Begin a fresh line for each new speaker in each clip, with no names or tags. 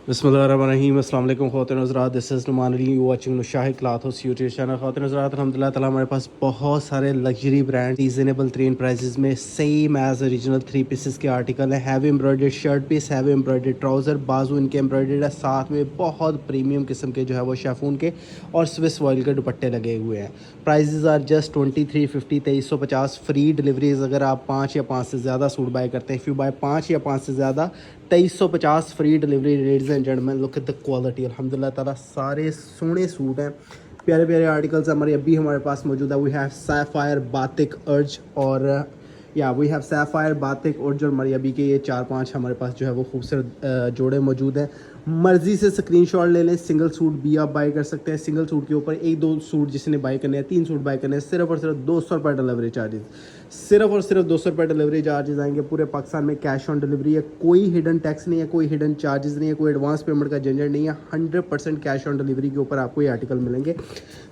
बिस्मिल्लाहिर्रहमानिर्रहीम अस्सलाम वालेकुम ख़वातीन हज़रात, this is Numan Ali, you watching Nushahi cloth house YouTube channel. ख़वातीन हज़रात, अल्हम्दुलिल्लाह ताला हमारे पास बहुत सारे लग्जरी ब्रांड रीज़नेबल तरीन प्राइसेस में सेम एज़ ओरिजिनल 3 पीसेस के आर्टिकल हैं। Heavy embroidered shirt piece, heavy embroidered trouser, बाजू इनके एम्ब्रॉयडर्ड है, साथ में बहुत प्रीमियम किस्म के जो है वो शेफून के और स्विस ऑयल के दुपट्टे लगे हुए हैं। Prices are just 2350, 2350। Free deliveries अगर आप 5 या 5 से ज़्यादा सूट बाय करते हैं, इफ़ यू बाय 5 या 5 से ज़्यादा 2350 free delivery. Ladies and gentleman, look at the quality. अल्हम्दुलिल्लाह ताला सारे सोने सूट हैं, प्यारे प्यारे आर्टिकल्स हमारे अभी हमारे पास मौजूद है। वी हैव सैफायर, बातिक, अर्ज और या वी हैव सैफायर, बातिक, अर्ज और हमारी अभी के ये 4-5 हमारे पास जो है वो खूबसूरत जोड़े मौजूद हैं। मर्ज़ी से स्क्रीनशॉट ले लें। सिंगल सूट भी आप बाय कर सकते हैं। सिंगल सूट के ऊपर 1-2 सूट जिसने बाय करने हैं, 3 सूट बाय करने हैं, सिर्फ और सिर्फ 200 रुपये डिलीवरी चार्जेस, सिर्फ और सिर्फ 200 रुपये डिलीवरी चार्जेस आएंगे। पूरे पाकिस्तान में कैश ऑन डिलीवरी है, कोई हिडन टैक्स नहीं है, कोई हिडन चार्जेस नहीं है, कोई एडवांस पेमेंट का झंझट नहीं है। 100% कैश ऑन डिलीवरी के ऊपर आपको ये आर्टिकल मिलेंगे,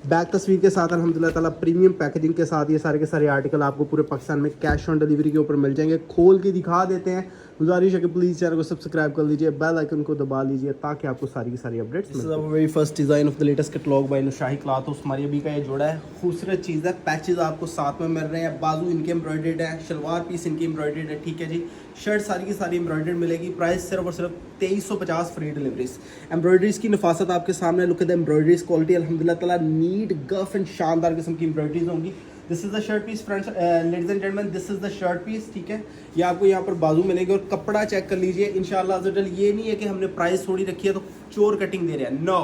बैक तस्वीर के साथ। अल्हम्दुलिल्लाह ताला प्रीमियम पैकेजिंग के साथ ये सारे के सारे आर्टिकल आपको पूरे पाकिस्तान में कैश ऑन डिलीवरी के ऊपर मिल जाएंगे। खोल के दिखा देते हैं। गुजारिश है कि प्लीज़ चैनल को सब्सक्राइब कर लीजिए, बेल आइकन को दबा लीजिए ताकि आपको सारी की सारी अपडेट्स मिल जाए। Very first design of the latest catalogue by Nushahi cloth house. हमारी अभी का ये जोड़ा है, खूबसूरत चीज़ है। पैचेस आपको साथ में मिल रहे हैं, बाजू इनके एम्ब्रॉयडर्ड है, शलवार पीस इनकी एम्ब्रॉयडर्ड है, ठीक है जी। शर्ट सारी की सारी एम्ब्रॉयडर्ड मिलेगी। प्राइस सिर्फ और सिर्फ 2350 फ्री डिलीवरीज। एम्ब्रॉयडरीज की नफासत आपके सामने, look at the embroideries quality. अल्हम्दुलिल्लाह ताला नीट गफ एंड शानदार किस्म की एम्ब्रॉयडरीज होंगी। This is the shirt piece friends, ladies and gentleman, this is the shirt piece, ठीक है। ये आपको यहाँ पर बाजू मिलेगी और कपड़ा चेक कर लीजिए। इंशाल्लाह अज़्ज़ा वजल ये नहीं है कि हमने प्राइस थोड़ी रखी है तो चोर कटिंग दे रहे हैं, नो।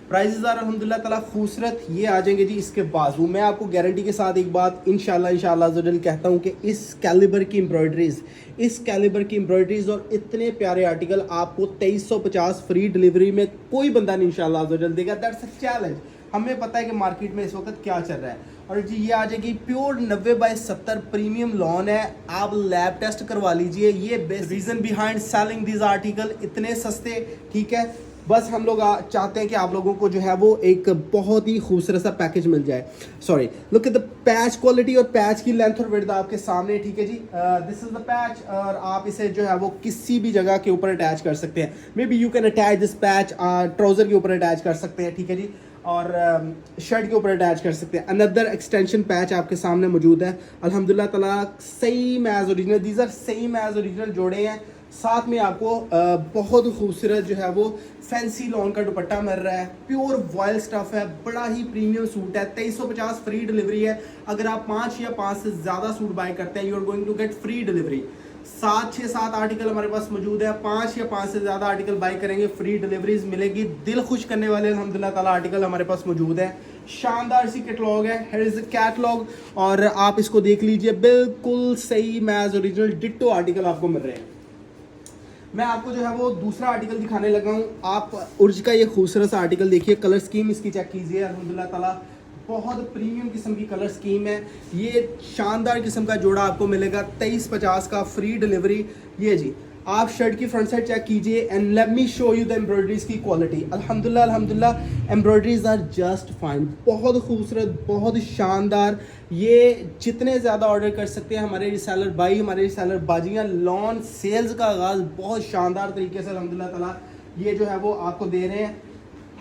प्राइजेज़ आर अल्हम्दुलिल्लाह ताला खूबसूरत। ये आ जाएंगे जी इसके बाजू। मैं आपको गारंटी के साथ एक बात इंशाल्लाह अज़्ज़ा वजल कहता हूँ कि इस कैलिबर की एम्ब्रॉयडरीज और इतने प्यारे आर्टिकल आपको 2350 फ्री डिलीवरी में कोई बंदा नहीं इंशाल्लाह अज़्ज़ा वजल देगा। That's a challenge. हमें पता है कि मार्केट में इस वक्त क्या चल रहा है। और जी ये आ जाएगी प्योर 90/70 प्रीमियम लॉन है। आप लैब टेस्ट करवा लीजिए। ये best reason behind selling this article इतने सस्ते, ठीक है। बस हम लोग चाहते हैं कि आप लोगों को जो है वो एक बहुत ही खूबसूरत सा पैकेज मिल जाए। Sorry, look at the patch quality और पैच की लेंथ और विड्थ आपके सामने, ठीक है जी। दिस इज द पैच और आप इसे जो है वो किसी भी जगह के ऊपर अटैच कर सकते हैं। May be you can attach this patch trouser के ऊपर अटैच कर सकते हैं, ठीक है जी, और शर्ट के ऊपर अटैच कर सकते हैं। अनदर एक्सटेंशन पैच आपके सामने मौजूद है। अल्हम्दुलिल्लाह ताला same as original, these are same as original जोड़े हैं। साथ में आपको बहुत खूबसूरत जो है वो फैंसी लॉन का दुपट्टा मिल रहा है। प्योर वॉयल स्टफ है, बड़ा ही प्रीमियम सूट है। 2350 फ्री डिलीवरी है। अगर आप 5 या 5 से ज़्यादा सूट बाय करते हैं, you are going to get free delivery. 7-6-7 article हमारे पास मौजूद है। 5 या 5 से ज़्यादा आर्टिकल बाय करेंगे, फ्री डिलीवरीज मिलेगी। दिल खुश करने वाले अल्हम्दुलिल्लाह ताला आर्टिकल हमारे पास मौजूद है। शानदार सी कैटलॉग है। हियर इज कैटलॉग और आप इसको देख लीजिए, बिल्कुल सही मैज ओरिजिनल डिट्टो आर्टिकल आपको मिल रहे हैं। मैं आपको जो है वो दूसरा आर्टिकल दिखाने लगा हूँ। आप उर्ज का ये खूबसूरत सा आर्टिकल देखिए, कलर स्कीम इसकी चेक कीजिए। अल्हम्दुलिल्लाह ताला बहुत प्रीमियम किस्म की कलर स्कीम है। ये शानदार किस्म का जोड़ा आपको मिलेगा 2350 का फ्री डिलीवरी। ये जी आप शर्ट की फ्रंट साइड चेक कीजिए and let me show you the embroideries की क्वालिटी। अल्हम्दुलिल्लाह एम्ब्रॉयडरीज आर जस्ट फाइन, बहुत खूबसूरत, बहुत शानदार। ये जितने ज़्यादा ऑर्डर कर सकते हैं हमारे रिसेलर भाई, हमारे रिसेलर बाजियाँ। लॉन सेल्स का आगाज़ बहुत शानदार तरीके से अल्हम्दुलिल्लाह ताला ये जो है वो आपको दे रहे हैं।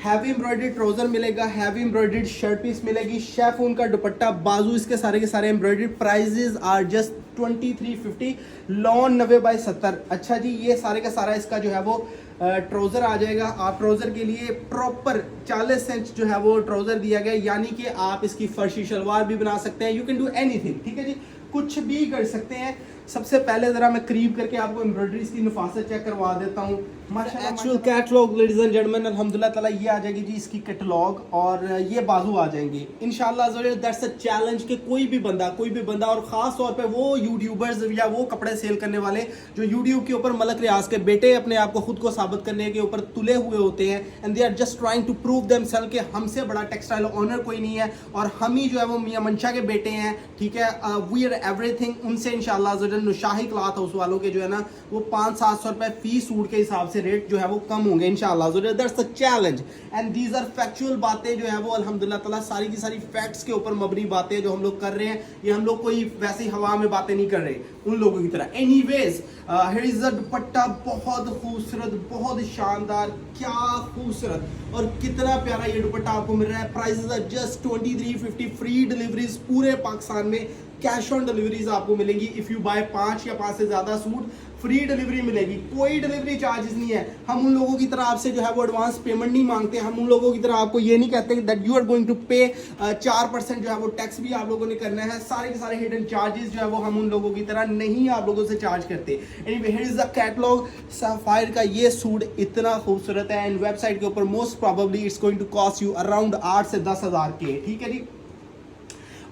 हैवी एम्ब्रॉयडर्ड ट्राउजर मिलेगा, हैवी एम्ब्रॉयडर्ड शर्ट पीस मिलेगी, शेफून का दुपट्टा, बाजू इसके सारे के सारे embroidered. Prices are just 2350, lawn 90/70। अच्छा जी, ये सारे का सारा इसका जो है वो ट्राउज़र आ जाएगा। आप ट्राउज़र के लिए प्रॉपर 40 इंच जो है वो ट्राउज़र दिया गया, यानी कि आप इसकी फर्शी शलवार भी बना सकते हैं। यू कैन डू एनीथिंग, ठीक है जी, कुछ भी कर सकते हैं। सबसे पहले ज़रा मैं करीब करके आपको एम्ब्रॉयडरीज की नफासत चेक करवा देता हूँ। माशाल्लाह actual catalogue ladies and gentleman, अल्हम्दुलिल्लाह ताला ये आ जाएगी जी इसकी कैटलॉग और ये बाजू आ जाएंगी इंशाल्लाह। दैट्स अ चैलेंज कि कोई भी बंदा और ख़ास तौर पे वो यूट्यूबर्स या वो कपड़े सेल करने वाले जो यूट्यूब के ऊपर मलक रियाज के बेटे अपने आप को खुद को साबित करने के ऊपर तुले हुए होते हैं and they are just trying to prove themself कि हमसे बड़ा टेक्सटाइल ऑनर कोई नहीं है और हम ही जो है वो मियां मंशा के बेटे हैं, ठीक है। We are everything. उनसे इंशाल्लाह नुशाही क्लॉथ हाउस वालों के जो है ना वो 500-700 रुपये फी सूट के हिसाब से से रेट जो है वो कम होंगे इंशाल्लाह। So that's the challenge and these are factual बातें जो है वो अल्हम्दुलिल्लाह ताला सारी की सारी फैक्ट्स के ऊपर मबनी बातें जो हम लोग कर रहे हैं। ये हम लोग कोई वैसे ही हवा में बातें नहीं कर रहे उन लोगों की तरह। एनीवेज हियर इज द दुपट्टा, बहुत खूबसूरत, बहुत शानदार, क्या खूबसूरत और कितना प्यारा ये दुपट्टा आपको मिल रहा है। Prices are just 2350, free deliveries पूरे पाकिस्तान में, कैश ऑन डिलीवरीज आपको मिलेंगी। इफ यू बाय 5 या 5 से ज्यादा सूट फ्री डिलीवरी मिलेगी, कोई डिलीवरी चार्जेस नहीं है। हम उन लोगों की तरह आपसे जो है वो एडवांस पेमेंट नहीं मांगते। हम उन लोगों की तरह आपको ये नहीं कहते that you are going to pay 4% जो है वो टैक्स भी आप लोगों ने करना है। सारे के सारे हिडन चार्जेस जो है वो हम उन लोगों की तरह नहीं आप लोगों से चार्ज करते। Anyway here is the catalogue. Sapphire का ये सूट इतना खूबसूरत है एंड वेबसाइट के ऊपर most probably it's going to cost you around 8 से 10 हज़ार के, ठीक है जी।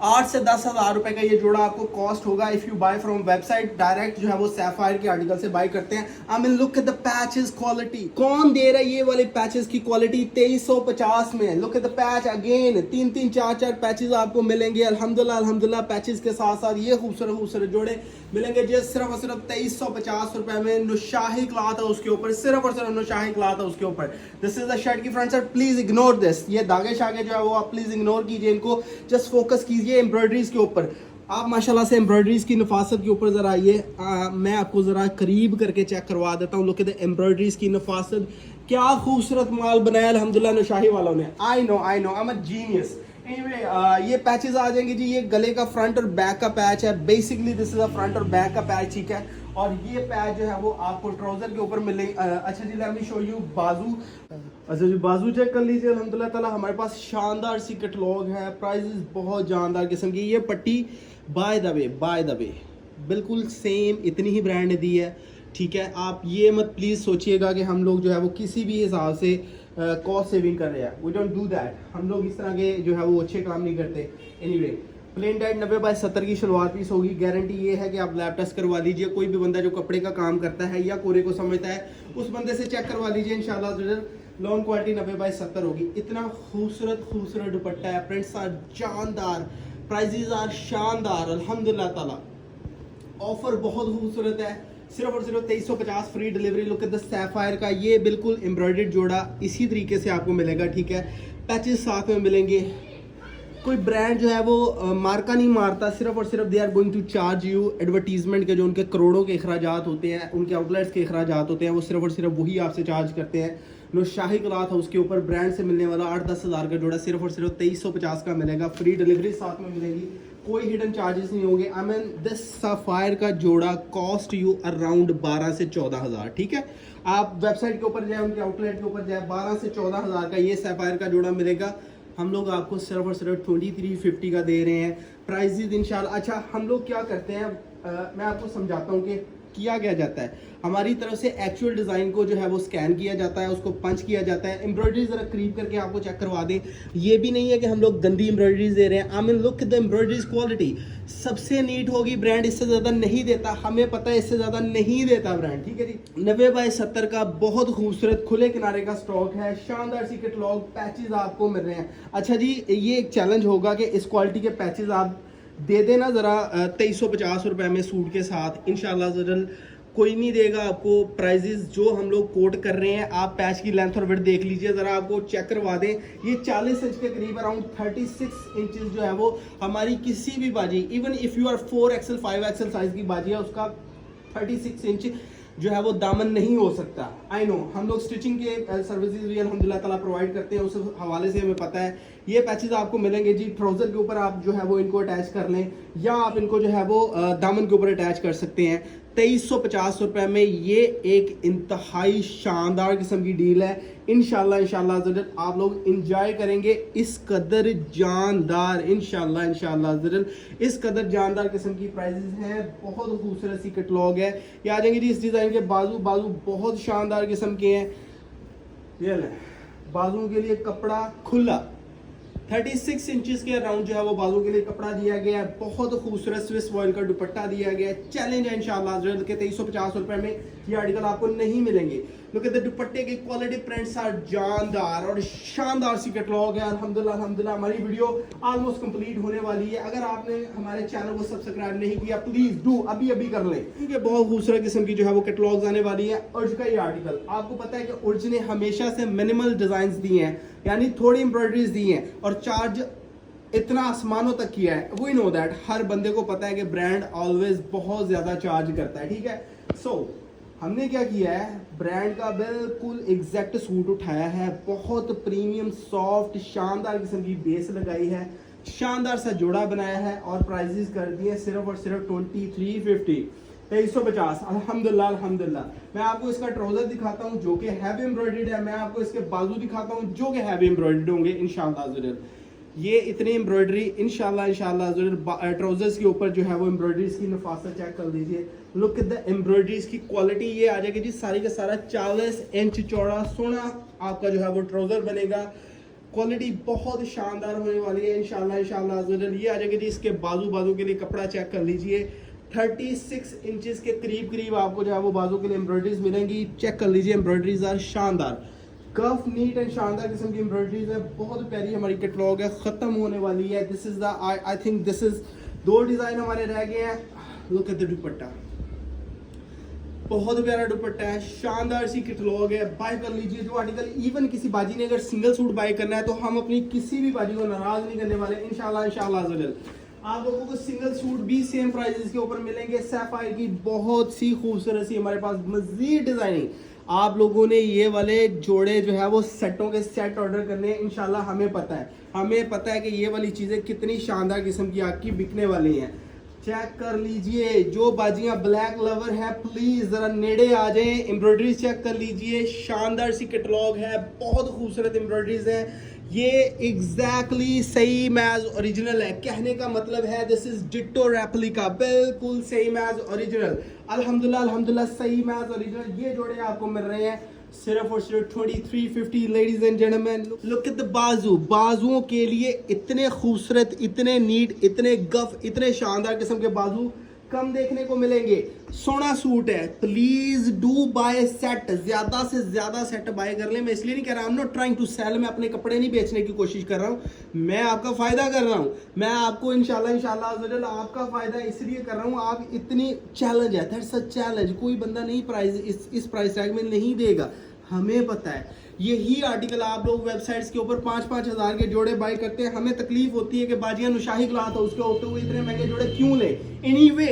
8 से 10 हज़ार रुपए का ये जोड़ा आपको कॉस्ट होगा if you buy from website. Direct जो है वो सैफायर के आर्टिकल से बाय करते हैं। I mean look at the patches quality, कौन दे रहा है ये वाले पैचेस की क्वालिटी 2350 में। Look at the patch again, 3-3 4-4 patches आपको मिलेंगे अल्हम्दुलिल्लाह। अल्हम्दुलिल्लाह पैचेस के साथ साथ ये खूबसूरत खूबसूरत जोड़े मिलेंगे जो सिर्फ और सिर्फ 2350 रुपए में। नुशाही क्लॉथ है उसके ऊपर, सिर्फ और सिर्फ नुशाही क्लॉथ है उसके ऊपर। दिस इज द शर्ट की front side, please ignore this. ये दागे शागे जो है वो आप प्लीज इग्नोर कीजिए इनको, जस्ट फोकस कीजिए एम्ब्रॉयडरीज के ऊपर। आप माशाल्लाह से एम्ब्रॉयडरीज की नफासत के ऊपर जरा आइए, मैं आपको जरा करीब करके चेक करवा देता हूँ। लुक एट द एम्ब्रॉयडरीज की नफासत, क्या खूबसूरत माल बनाया अल्हम्दुलिल्लाह नुशाही वालों ने। I know I am a genius. Anyway, ये पैचेस आ जाएंगे जी। ये गले का फ्रंट और बैक का पैच है। Basically this is a front और बैक का पैच, ठीक है। और ये पैच जो है वो आपको ट्राउजर के ऊपर मिलेंगे। अच्छा जी, लेट मी शो यू बाजू। अच्छा जी, बाजू चेक कर लीजिए। अल्हम्दुलिल्लाह ताला हमारे पास शानदार सी कैटलॉग है, प्राइसेस बहुत जानदार किस्म की। ये पट्टी बाय द वे बिल्कुल सेम इतनी ही ब्रांड ने दी है, ठीक है। आप ये मत प्लीज़ सोचिएगा कि हम लोग जो है वो किसी भी हिसाब से कॉस्ट सेविंग कर रहे हैं। We don't do that. हम लोग इस तरह के जो है वो अच्छे काम नहीं करते। एनीवे प्लेन डाइट 90/70 की शलवार पीस होगी। गारंटी ये है कि आप लैब टेस्ट करवा लीजिए। कोई भी बंदा जो कपड़े का काम करता है या कोरे को समझता है उस बंदे से चेक करवा लीजिए इंशाल्लाह। लॉन्ग क्वालिटी 90/70 होगी। इतना खूबसूरत खूबसूरत दुपट्टा है, प्रिंट्स आर जानदार, प्राइजेज आर शानदार अल्हम्दुलिल्लाह ताला। ऑफर बहुत खूबसूरत है, सिर्फ और सिर्फ 2350 free delivery. Look at the sapphire का ये बिल्कुल एम्ब्रॉयडर्ड जोड़ा इसी तरीके से आपको मिलेगा, ठीक है। पैचेस साथ में मिलेंगे। कोई ब्रांड जो है वो मार्का नहीं मारता, सिर्फ और सिर्फ they are going to charge you advertisement के जो उनके करोड़ों के अखराजात होते हैं, उनके आउटलेट्स के अखराजात होते हैं, वो सिर्फ और सिर्फ वही आपसे चार्ज करते हैं। नो शाही क्लॉथ है उसके ऊपर, ब्रांड से मिलने वाला 8-10 हज़ार का जोड़ा सिर्फ और सिर्फ 2350 का मिलेगा। फ्री डिलीवरी साथ में मिलेगी, कोई हिडन चार्जेस नहीं होंगे। आई मीन दिस सफायर का जोड़ा कॉस्ट यू अराउंड 12 से 14 हज़ार, ठीक है। आप वेबसाइट के ऊपर जाए, उनके आउटलेट के ऊपर जाए, 12 से 14 हज़ार का ये सफायर का जोड़ा मिलेगा। हम लोग आपको सिर्फ और सिर्फ 2350 का दे रहे हैं। प्राइजेज इंशाल्लाह। अच्छा, हम लोग क्या करते हैं, मैं आपको समझाता हूँ कि किया क्या जाता है। हमारी तरफ से एक्चुअल डिज़ाइन को जो है वो स्कैन किया जाता है, उसको पंच किया जाता है। एम्ब्रॉयडरी ज़रा करीब करके आपको चेक करवा दें। ये भी नहीं है कि हम लोग गंदी एम्ब्रॉयडरीज दे रहे हैं। I mean look at the embroideries quality, सबसे नीट होगी ब्रांड, इससे ज़्यादा नहीं देता। हमें पता है इससे ज़्यादा नहीं देता ब्रांड, ठीक है जी। 90/70 का बहुत खूबसूरत खुले किनारे का स्टॉक है, शानदार सी कैटलॉग, पैचेज आपको मिल रहे हैं। अच्छा जी, ये एक चैलेंज होगा कि इस क्वालिटी के पैचेज आप दे देना ज़रा 2350 रुपये में सूट के साथ। इंशाल्लाह ज़रूर कोई नहीं देगा आपको। प्राइजेस जो हम लोग कोट कर रहे हैं, आप पैच की लेंथ और विड्थ देख लीजिए ज़रा, आपको चेक करवा दें। ये 40 इंच के करीब अराउंड 36 इंचेस जो है वो हमारी किसी भी बाजी, even if you are 4XL 5XL size की बाजी है, उसका 36 इंच जो है वो दामन नहीं हो सकता। आई नो हम लोग स्टिचिंग के सर्विसेज भी अल्हम्दुलिल्लाह ताला प्रोवाइड करते हैं, उस हवाले से हमें पता है। ये पैचेज आपको मिलेंगे जी। ट्राउज़र के ऊपर आप जो है वो इनको अटैच कर लें, या आप इनको जो है वो दामन के ऊपर अटैच कर सकते हैं। 2350 रुपये में ये एक इंतहाई शानदार किस्म की डील है। इंशाल्लाह ज़रूर आप लोग इंजॉय करेंगे। इस कदर जानदार इंशाल्लाह ज़रूर इस कदर जानदार किस्म की प्राइजेस हैं। बहुत खूबसूरत सी कैटलॉग है। ये आ जाएंगे जी इस डिज़ाइन के बाजू बहुत शानदार किस्म के हैं। ये लें, बाजुओं के लिए कपड़ा खुला 36 इंचेस के अराउंड जो है वो बाजू के लिए कपड़ा दिया गया है। बहुत खूबसूरत स्विस वॉयल का दुपट्टा दिया गया है। चैलेंज है इंशाल्लाह ज़रूर के 2350 रुपये में ये आर्टिकल आपको नहीं मिलेंगे। लुक एट द दुपट्टे की क्वालिटी, प्रिंट्स आर जानदार और शानदार सी कैटलॉग है। अल्हम्दुलिल्लाह हमारी वीडियो ऑलमोस्ट कंप्लीट होने वाली है। अगर आपने हमारे चैनल को सब्सक्राइब नहीं किया प्लीज डू, अभी अभी कर लें, क्योंकि बहुत खूबसूरत किस्म की जो है वो कैटलॉग्स आने वाली है। उर्ज का ये आर्टिकल, आपको पता है कि उर्ज ने हमेशा से मिनिमल डिजाइन दिए हैं, यानी थोड़ी एम्ब्रॉयडरीज दी हैं और चार्ज इतना आसमानों तक किया है। वी नो दैट, हर बंदे को पता है कि ब्रांड ऑलवेज बहुत ज्यादा चार्ज करता है, ठीक है। सो हमने क्या किया है, ब्रांड का बिल्कुल एग्जैक्ट सूट उठाया है, बहुत प्रीमियम सॉफ्ट शानदार किस्म की बेस लगाई है, शानदार सा जोड़ा बनाया है और प्राइजेस कर दिए सिर्फ और सिर्फ 2350, 2350। अल्हम्दुलिल्लाह। मैं आपको इसका ट्राउजर दिखाता हूँ जो कि हैवी एम्ब्रॉयडर्ड है, मैं आपको इसके बाजू दिखाता हूँ जो कि हैवी एम्ब्रॉयडर्ड होंगे इंशाल्लाह। ये इतनी एम्ब्रॉयडरी इंशाल्लाह ट्राउजर्स के ऊपर जो है वो एम्ब्रॉयडरीज की नफासत चेक कर लीजिए। लुक एट द एम्ब्रॉयडरीज की क्वालिटी, ये आ जाएगी जी सारी का सारा 40 इंच चौड़ा सोना आपका जो है वो ट्राउजर बनेगा। क्वालिटी बहुत शानदार होने वाली है इंशाल्लाह। ये आ जाएगी जी इसके बाजू के लिए कपड़ा चेक कर लीजिए, 36 इंचेस के करीब आपको जो है वो बाजू के लिए एम्ब्रॉयडरीज मिलेंगी। चेक कर लीजिए, एम्ब्रॉयडरीज आर शानदार, कफ नीट एंड शानदार किस्म की एम्ब्रॉयडरीज है। बहुत प्यारी हमारी कैटलॉग है, खत्म होने वाली है। This is the I think this is 2 design हमारे रह गए हैं। लुक एट द दुपट्टा, बहुत प्यारा दुपट्टा है, शानदार सी कैटलॉग है। बाय कर लीजिए जो आर्टिकल, इवन किसी बाजी ने अगर सिंगल सूट बाय करना है तो हम अपनी किसी भी बाजी को नाराज नहीं करने वाले इंशाल्लाह। आप लोगों को सिंगल सूट भी सेम प्राइजेस के ऊपर मिलेंगे। सैफायर की बहुत सी खूबसूरत सी हमारे पास मजीद डिजाइनिंग, आप लोगों ने ये वाले जोड़े जो है वो सेटों के सेट ऑर्डर करने हैं इंशाल्लाह। हमें पता है कि ये वाली चीज़ें कितनी शानदार किस्म की आपकी बिकने वाली हैं। चेक कर लीजिए, जो बाजियां ब्लैक लवर है प्लीज जरा नेड़े आ जाएं, एम्ब्रॉयडरी चेक कर लीजिए, शानदार सी कैटलॉग है, बहुत खूबसूरत एम्ब्रॉयडरीज है। ये एग्जैक्टली सेम एज ओरिजिनल है, कहने का मतलब है दिस इज डिट्टो रेप्लिका, बिल्कुल सेम एज ओरिजिनल। अल्हम्दुलिल्लाह सेम एज ओरिजिनल। ये जोड़े आपको मिल रहे हैं सिर्फ और सिर्फ 2350। Ladies and gentleman, look at the बाजुओं के लिए इतने खूबसूरत, इतने नीट, इतने गफ, इतने शानदार किस्म के बाजू कम देखने को मिलेंगे। सोना सूट है, प्लीज डू बाय सेट, ज्यादा से ज्यादा सेट बाय कर ले। मैं इसलिए नहीं कह रहा, I am not trying to sell, मैं अपने कपड़े नहीं बेचने की कोशिश कर रहा हूँ, मैं आपका फायदा कर रहा हूँ। मैं आपको इंशाल्लाह आपका फायदा इसलिए कर रहा हूँ, आप इतनी चैलेंज है, दैट्स अ चैलेंज। कोई बंदा नहीं प्राइस इस प्राइस टैग में नहीं देगा, हमें पता है। यही आर्टिकल आप लोग वेबसाइट्स के ऊपर 5-5 हज़ार के जोड़े बाय करते हैं, हमें तकलीफ होती है कि बाजियां नुशाही क्लाथ है उसके होते हुए इतने महंगे जोड़े क्यों ले। एनीवे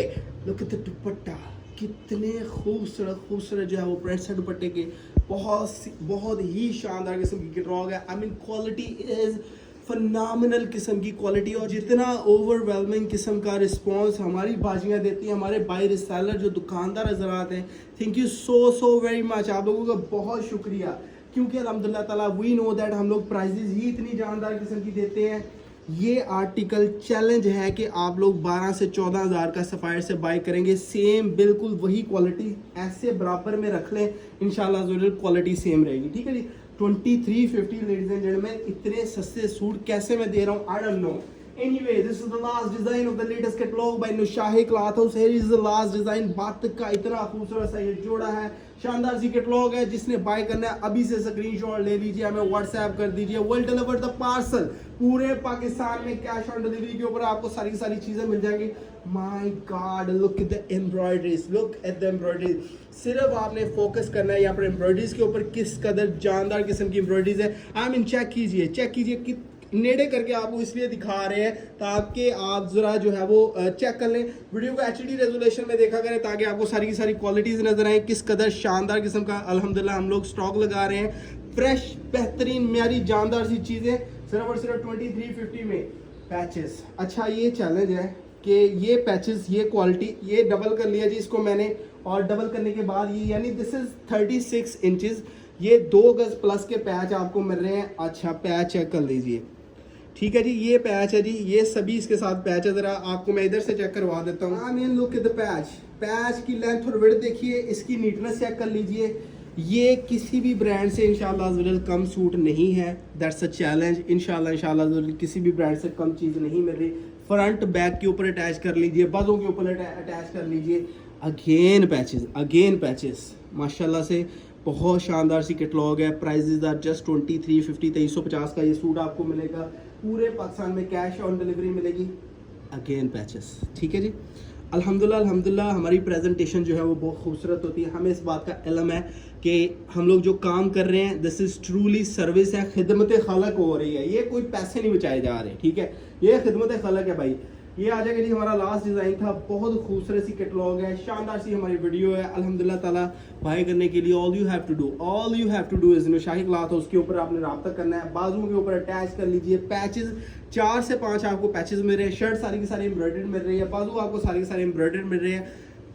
लुक एट द दुपट्टा, कितने खूबसूरत जो है वो प्रिंट्स है दुपट्टे के, बहुत ही शानदार किस्म की कैटलॉग है। आई मीन क्वालिटी इज फनामिनल किस्म की क्वालिटी, और जितना ओवरवेलमिंग किस्म का रिस्पांस हमारी बाजियां देती हैं, हमारे बाई रिसेलर जो दुकानदार हजरात हैं, thank you so very much, आप लोगों का बहुत शुक्रिया। क्योंकि अल्हम्दुलिल्लाह ताला वी नो दैट हम लोग प्राइजेस ही इतनी जानदार किस्म की देते हैं। ये आर्टिकल चैलेंज है कि आप लोग 12 से 14 हज़ार का सफ़ायर से बाय करेंगे, सेम बिल्कुल वही क्वालिटी ऐसे बराबर में रख लें, इंशाल्लाह ज़रूर क्वालिटी सेम रहेगी, ठीक है जी। 2350 लेडीज एंड जेंटलमैन, इतने सस्ते सूट कैसे मैं दे रहा हूँ, I don't know. Anyway, this is the last design of the latest catalog by Nushahi Cloth House. Here is the last design. बातिक का इतना खूबसूरत सा ये जोड़ा है, शानदार सी कैटलॉग है। जिसने बाय करना है अभी से स्क्रीनशॉट ले लीजिए, हमें व्हाट्सएप कर दीजिए, विल डिलीवर द पार्सल। पूरे पाकिस्तान में कैश ऑन डिलीवरी के ऊपर आपको सारी चीजें मिल जाएंगी। My God, look at the embroideries, look at the embroideries. सिर्फ आपने फोकस करना है यहाँ पर एम्ब्रॉयडरीज के ऊपर, किस कदर जानदार किस्म की एम्ब्रॉयडरीज है। आई मीन चेक कीजिए कि नेड़े करके आपको इसलिए दिखा रहे हैं ताकि आप जरा जो है वो चेक कर लें, वीडियो को HD रेजोल्यूशन में देखा करें, ताकि आपको सारी की सारी क्वालिटीज नजर आए, किस कदर शानदार किस्म का अल्हम्दुलिल्लाह हम लोग स्टॉक लगा रहे हैं। फ्रेश, बेहतरीन, म्यारी, जानदार सी चीजें सिर्फ और सिर्फ 2350 में। पैचेस, अच्छा ये चैलेंज है कि ये पैचेस, ये क्वालिटी, ये डबल कर लिया जी इसको मैंने, और डबल करने के बाद ये यानी दिस इज 36 इंचेस, ये 2 गज प्लस के पैच आपको मिल रहे हैं। अच्छा पैच चेक कर लीजिए, ठीक है जी, ये पैच है जी, ये सभी इसके साथ पैच है। जरा आपको मैं इधर से चेक करवा देता हूँ। I mean look at the patch की लेंथ और विड्थ देखिए, इसकी नीटनेस चेक कर लीजिए। ये किसी भी ब्रांड से इंशाल्लाह कम सूट नहीं है, दैट्स अ चैलेंज। इंशाल्लाह किसी भी ब्रांड से कम चीज़ नहीं मिल रही। फ्रंट बैक के ऊपर अटैच कर लीजिए, बाजू के ऊपर अटैच कर लीजिए। अगेन पैचेस माशाल्लाह से बहुत शानदार सी कैटलॉग है। प्राइजेज आर जस्ट 2350, 2350 का ये सूट आपको मिलेगा। पूरे पाकिस्तान में कैश ऑन डिलीवरी मिलेगी। अगेन पैचेस, ठीक है जी। अल्हम्दुलिल्लाह हमारी प्रेजेंटेशन जो है वो बहुत खूबसूरत होती है। हमें इस बात का इल्म है कि हम लोग जो काम कर रहे हैं दिस इज़ ट्रूली सर्विस है, खिदमत खलक हो रही है, ये कोई पैसे नहीं बचाए जा रहे, ठीक है, ये खिदमत खलक है भाई। ये आ जाएगा जी हमारा लास्ट डिज़ाइन था, बहुत खूबसूरत सी कैटलॉग है, शानदार सी हमारी वीडियो है। अल्हम्दुलिल्लाह ताला बाय करने के लिए all you have to do is Shahi cloth, उसके ऊपर आपने रब्ता करना है, बाजुओं के ऊपर अटैच कर लीजिए। पैचेस 4 से 5 आपको पैचेस मिल रहे हैं। शर्ट सारी की सारी एम्ब्रॉयडर्ड मिल रही है, बाजू आपको सारी की सारी एम्ब्रॉयडर्ड मिल रही है,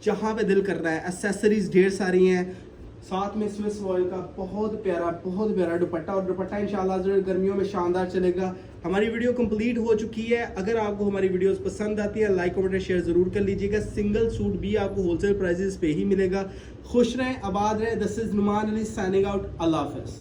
जहाँ पे दिल कर रहा है। एसेसरीज ढेर सारी हैं, साथ में स्विस वॉयल का बहुत प्यारा दुपट्टा, और दुपट्टा इंशाल्लाह जो गर्मियों में शानदार चलेगा। हमारी वीडियो कंप्लीट हो चुकी है। अगर आपको हमारी वीडियोस पसंद आती है लाइक कमेंट शेयर ज़रूर कर लीजिएगा। सिंगल सूट भी आपको होलसेल प्राइसेस पे ही मिलेगा। खुश रहें, आबाद रहें। This is Numan Ali signing out. अल्लाह हाफ़िज़।